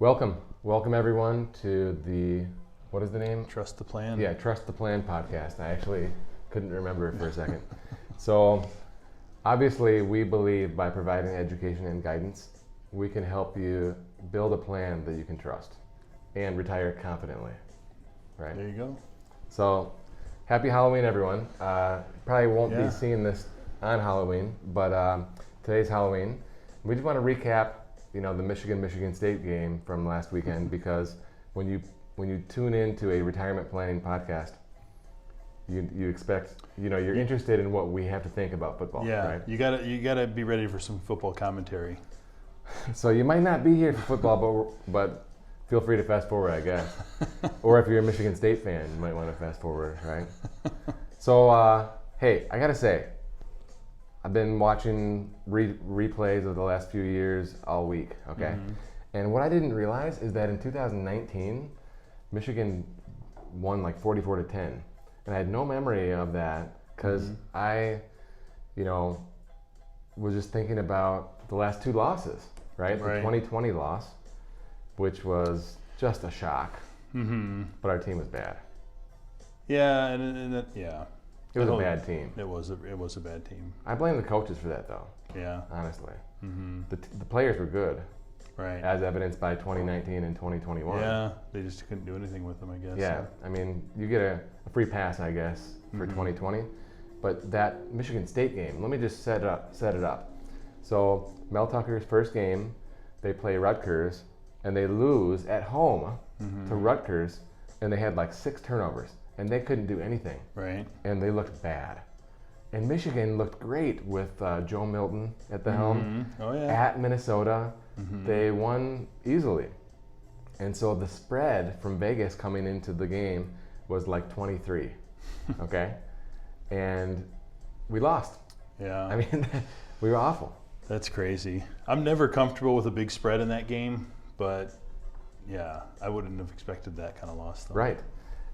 Welcome everyone to the, what is the name? Trust the Plan. Yeah, Trust the Plan podcast. I actually couldn't remember it for a second. So, obviously we believe by providing education and guidance, we can help you build a plan that you can trust and retire confidently, right? There you go. So, happy Halloween everyone. Probably won't be seeing this on Halloween, but today's Halloween. We just want to recap the Michigan State game from last weekend, because when you tune into a retirement planning podcast, you expect you're interested in what we have to think about football. Yeah, right? you gotta be ready for some football commentary. So you might not be here for football, but feel free to fast forward, I guess. Or if you're a Michigan State fan, you might want to fast forward, right? So hey, I gotta say, I've been watching replays of the last few years all week, okay? Mm-hmm. And what I didn't realize is that in 2019, Michigan won like 44-10. And I had no memory of that because I, was just thinking about the last two losses, right? The 2020 loss, which was just a shock, but our team was bad. Yeah, It was a bad team. It was a bad team. I blame the coaches for that, though. Yeah. Honestly. Mm-hmm. The players were good. Right. As evidenced by 2019 and 2021. Yeah, they just couldn't do anything with them, I guess. Yeah, so. I mean, you get a free pass, I guess, for 2020. But that Michigan State game, let me just set it up. So Mel Tucker's first game, they play Rutgers, and they lose at home to Rutgers, and they had like 6 turnovers. And they couldn't do anything. Right. And they looked bad. And Michigan looked great with Joe Milton at the helm. Oh, yeah. At Minnesota, they won easily. And so the spread from Vegas coming into the game was like 23. Okay? And we lost. Yeah. I mean, we were awful. That's crazy. I'm never comfortable with a big spread in that game, but yeah, I wouldn't have expected that kind of loss, though. Right.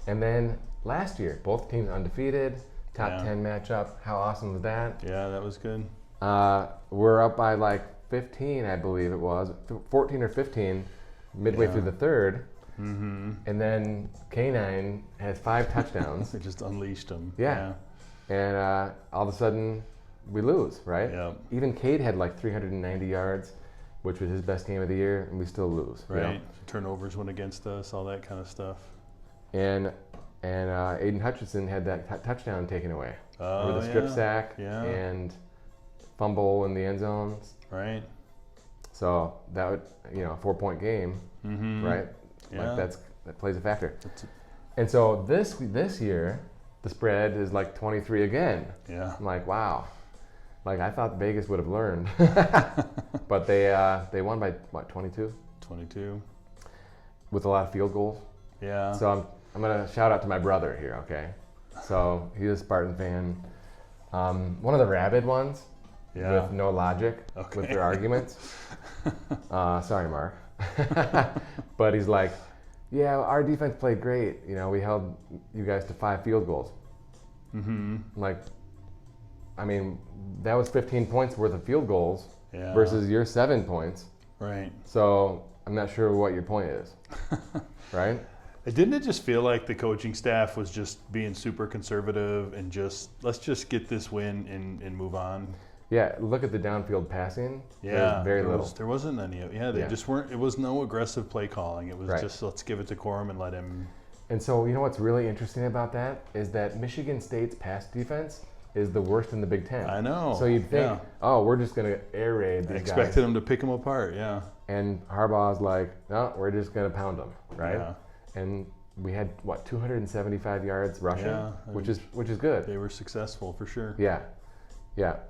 And then last year, both teams undefeated, top 10 matchup. How awesome was that? Yeah, that was good. We're up by like 15, I believe it was, 14 or 15, midway through the third. Mm-hmm. And then K9 has 5 touchdowns. They just unleashed them. Yeah. And all of a sudden, we lose, right? Yeah. Even Cade had like 390 yards, which was his best game of the year, and we still lose. Right. Turnovers went against us, all that kind of stuff. And Aiden Hutchinson had that touchdown taken away. With a strip sack and fumble in the end zones. Right. So that would, a 4-point game, right? Yeah. Like that plays a factor. And so this year, the spread is like 23 again. Yeah. I'm like, wow. Like I thought Vegas would have learned, but they won by what, 22? 22. With a lot of field goals. Yeah. So I'm gonna shout out to my brother here, okay? So he's a Spartan fan. One of the rabid ones with no logic with their arguments. Sorry, Mark. But he's like, yeah, our defense played great. We held you guys to 5 field goals. Like, I mean, that was 15 points worth of field goals versus your 7 points. Right. So I'm not sure what your point is, right? Didn't it just feel like the coaching staff was just being super conservative and let's just get this win and move on? Yeah, look at the downfield passing. Yeah, very little. There wasn't any. They just weren't. It was no aggressive play calling. It was just let's give it to Corum and let him. And so what's really interesting about that is that Michigan State's pass defense is the worst in the Big Ten. I know. So you'd think, we're just going to air raid these guys. I expected them to pick them apart. Yeah. And Harbaugh's like, no, we're just going to pound them, right? Yeah. And we had 275 yards rushing, which is good. They were successful for sure. Yeah.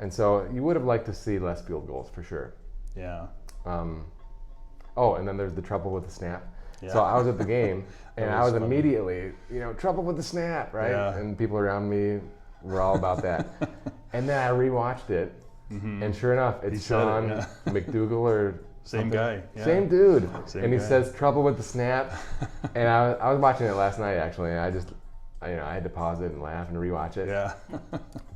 And so you would have liked to see less field goals for sure. Yeah. And then there's the trouble with the snap. Yeah. So I was at the game, and I was immediately, trouble with the snap, right? Yeah. And people around me were all about that. And then I rewatched it, and sure enough, it's Sean McDougal or same guy. Yeah. Same dude. Same and he guy. says trouble with the snap. And I was watching it last night, actually, and I had to pause it and laugh and rewatch it. Yeah.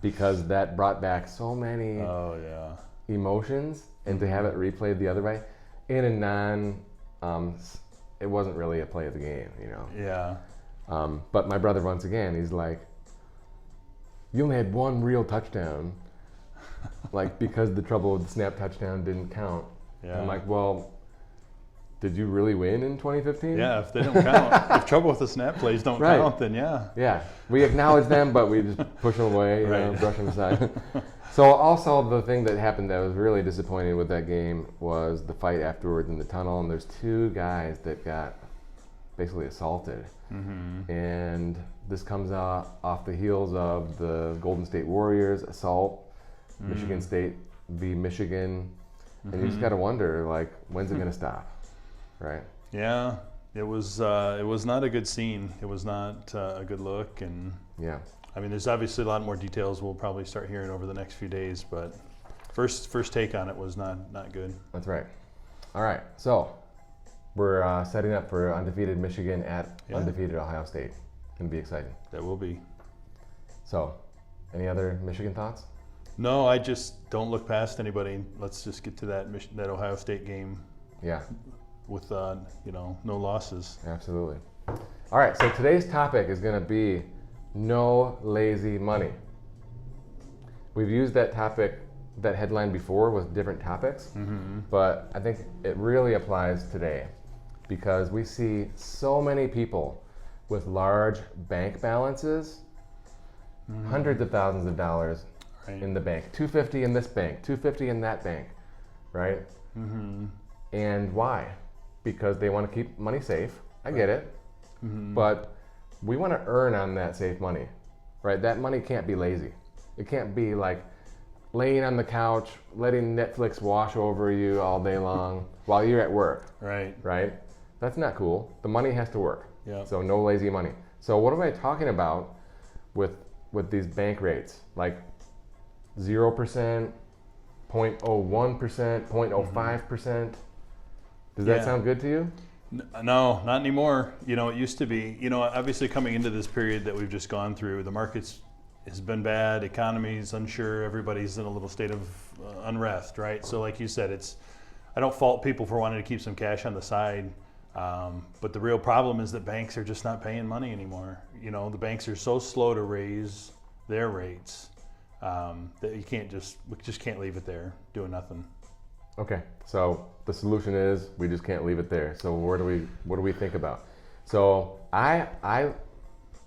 Because that brought back so many emotions, and to have it replayed the other way in a it wasn't really a play of the game, you know. Yeah. But my brother, once again, he's like, you only had one real touchdown, like because the trouble with the snap touchdown didn't count. Yeah. I'm like, well, did you really win in 2015? Yeah, if they don't count, if trouble with the snap plays don't Right. count, then yeah. Yeah, we acknowledge them, but we just push them away, you know, Right. brush them aside. So also the thing that happened that was really disappointing with that game was the fight afterwards in the tunnel, and there's two guys that got basically assaulted. Mm-hmm. And this comes off the heels of the Golden State Warriors assault, Michigan State v. Michigan, and you just got to wonder, like, when's it going to stop, right? Yeah, it was not a good scene. It was not a good look, and Yeah. I mean, there's obviously a lot more details we'll probably start hearing over the next few days, but first take on it was not good. That's right. All right, so we're setting up for undefeated Michigan at undefeated Ohio State. Gonna be exciting. That will be. So, any other Michigan thoughts? No, I just don't look past anybody. Let's just get to that Ohio State game Yeah, with no losses. absolutely. All right, so today's topic is gonna be no lazy money. We've used that topic, that headline before with different topics, but I think it really applies today because we see so many people with large bank balances, hundreds of thousands of dollars Right. in the bank, $250 in this bank, $250 in that bank, right? And why? Because they want to keep money safe. I get it, but we want to earn on that safe money, right? That money can't be lazy. It can't be like laying on the couch, letting Netflix wash over you all day long while you're at work, Right. right? That's not cool. The money has to work. Yeah. So no lazy money. So what am I talking about with these bank rates? Like 0%, 0.01%, 0.05%. Does that Yeah. sound good to you? No, not anymore. It used to be. Obviously coming into this period that we've just gone through, the markets has been bad, economy's unsure, everybody's in a little state of unrest, right? So like you said, I don't fault people for wanting to keep some cash on the side, but the real problem is that banks are just not paying money anymore. The banks are so slow to raise their rates that we just can't leave it there doing nothing. Okay, so the solution is we just can't leave it there. So what do we think about? So I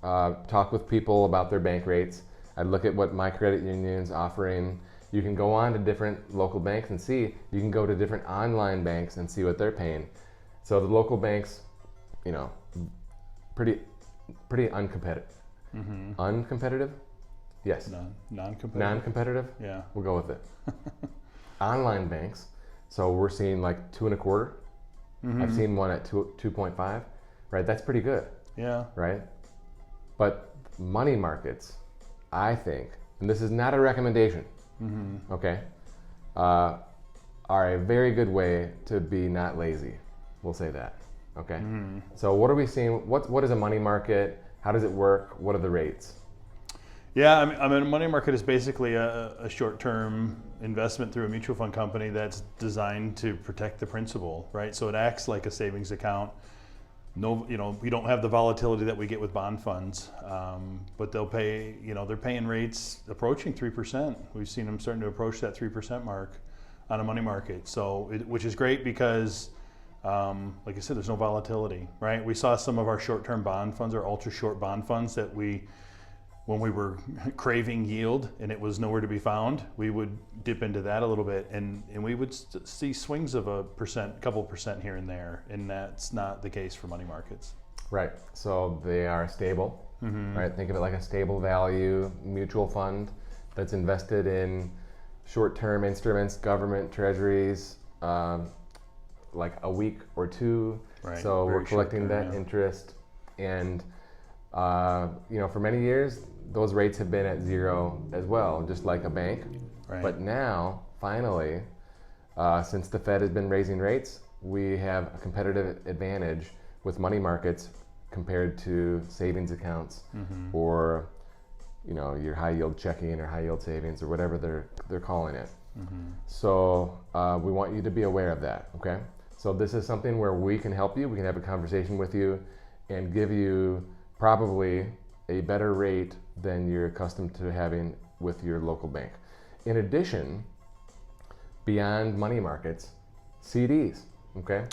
talk with people about their bank rates. I look at what my credit union's offering. You can go on to different local banks and see. You can go to different online banks and see what they're paying. So the local banks, pretty uncompetitive. Uncompetitive? Yes. Non-competitive. Non-competitive? Yeah. We'll go with it. Online banks. So we're seeing like 2.25. I've seen one at 2.5. Right, that's pretty good. Yeah. Right? But money markets, I think, and this is not a recommendation, okay, are a very good way to be not lazy. We'll say that, okay? So what are we seeing? What is a money market? How does it work? What are the rates? Yeah, I mean, a money market is basically a short-term investment through a mutual fund company that's designed to protect the principal, right? So it acts like a savings account. No, we don't have the volatility that we get with bond funds, but they'll pay, they're paying rates approaching 3%. We've seen them starting to approach that 3% mark on a money market. So, which is great because, like I said, there's no volatility, right? We saw some of our short-term bond funds, our ultra-short bond funds that when we were craving yield and it was nowhere to be found, we would dip into that a little bit and we would see swings of a couple percent here and there, and that's not the case for money markets. Right, so they are stable, right? Think of it like a stable value mutual fund that's invested in short-term instruments, government treasuries, like a week or two. Right. So Very we're collecting short-term, that yeah. interest, and for many years those rates have been at zero as well, just like a bank. Right. But now, finally, since the Fed has been raising rates, we have a competitive advantage with money markets compared to savings accounts or your high yield checking or high yield savings or whatever they're calling it. So we want you to be aware of that, okay? So this is something where we can help you. We can have a conversation with you and give you probably a better rate than you're accustomed to having with your local bank. In addition, beyond money markets, CDs, okay?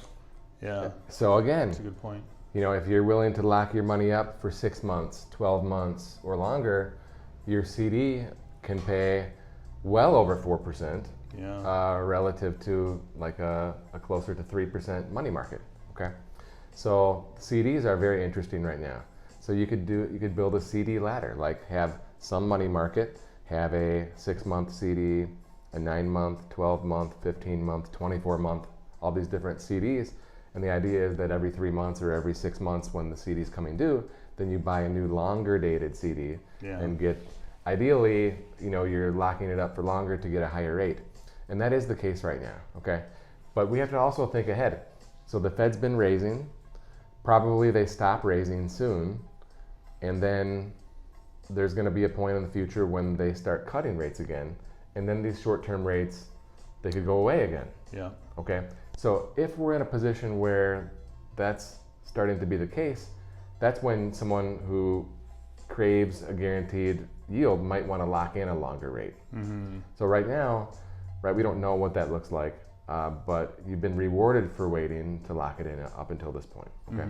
Yeah, So again, that's a good point. you know, if you're willing to lock your money up for 6 months, 12 months, or longer, your CD can pay well over 4%, relative to like a closer to 3% money market. Okay, so CDs are very interesting right now. So you could build a CD ladder, like have some money market, have a 6-month CD, a 9-month, 12-month, 15-month, 24-month, all these different CDs. And the idea is that every 3 months or every 6 months when the CD is coming due, then you buy a new longer dated CD and get, ideally, you know, you're locking it up for longer to get a higher rate. And that is the case right now, okay? But we have to also think ahead. So the Fed's been raising, probably they stop raising soon, and then there's gonna be a point in the future when they start cutting rates again, and then these short-term rates, they could go away again. Yeah. Okay, so if we're in a position where that's starting to be the case, that's when someone who craves a guaranteed yield might want to lock in a longer rate. Mm-hmm. So right now, right, we don't know what that looks like, but you've been rewarded for waiting to lock it in up until this point. Okay,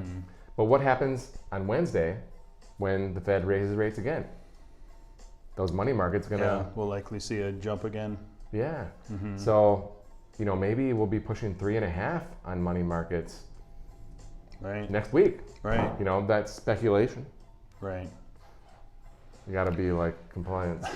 but what happens on Wednesday when the Fed raises rates again? Those money markets gonna we'll likely see a jump again. Yeah. So, you know, maybe we'll be pushing 3.5 on money markets next week. Right. You know, that's speculation. Right. You got to be like compliance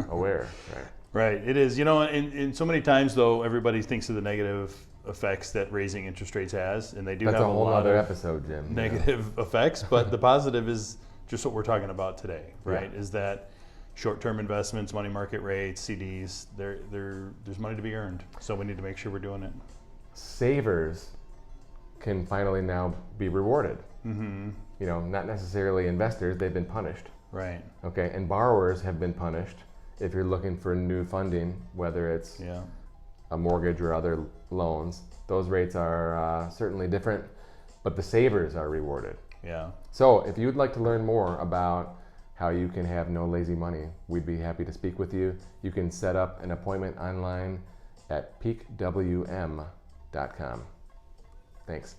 aware, right? Right. It is. You know, and so many times though, everybody thinks of the negative effects that raising interest rates has, and they do That's have a whole lot other of episode, Jim. negative effects. But the positive is just what we're talking about today, right? Yeah. Is that short-term investments, money market rates, CDs, there's money to be earned. So we need to make sure we're doing it. Savers can finally now be rewarded. Mm-hmm. You know, not necessarily investors, they've been punished. Right. Okay, and borrowers have been punished if you're looking for new funding, whether it's a mortgage or other loans. Those rates are certainly different, but the savers are rewarded. Yeah. So if you'd like to learn more about how you can have no lazy money, we'd be happy to speak with you. You can set up an appointment online at peakwm.com. Thanks.